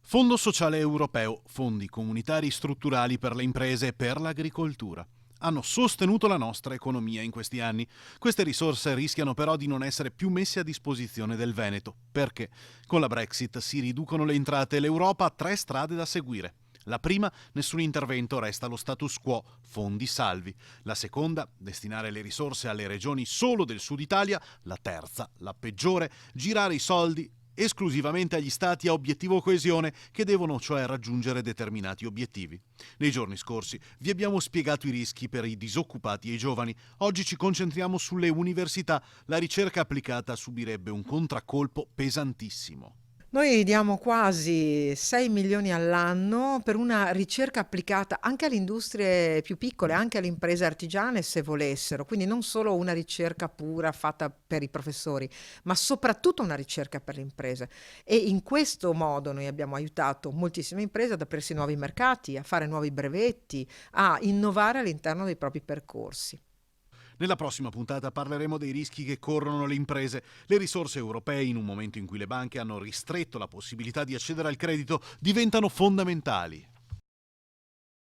Fondo sociale europeo, fondi comunitari strutturali per le imprese e per l'agricoltura. Hanno sostenuto la nostra economia in questi anni. Queste risorse rischiano però di non essere più messe a disposizione del Veneto. Perché? Con la Brexit si riducono le entrate e l'Europa ha tre strade da seguire. La prima, nessun intervento, resta lo status quo, fondi salvi. La seconda, destinare le risorse alle regioni solo del sud Italia. La terza, la peggiore, girare i soldi esclusivamente agli stati a obiettivo coesione che devono cioè raggiungere determinati obiettivi. Nei giorni scorsi vi abbiamo spiegato i rischi per i disoccupati e i giovani. Oggi ci concentriamo sulle università. La ricerca applicata subirebbe un contraccolpo pesantissimo. Noi diamo quasi 6 milioni all'anno per una ricerca applicata anche alle industrie più piccole, anche alle imprese artigiane se volessero, quindi non solo una ricerca pura fatta per i professori, ma soprattutto una ricerca per le imprese. E in questo modo noi abbiamo aiutato moltissime imprese ad aprirsi nuovi mercati, a fare nuovi brevetti, a innovare all'interno dei propri percorsi. Nella prossima puntata parleremo dei rischi che corrono le imprese. Le risorse europee, in un momento in cui le banche hanno ristretto la possibilità di accedere al credito, diventano fondamentali.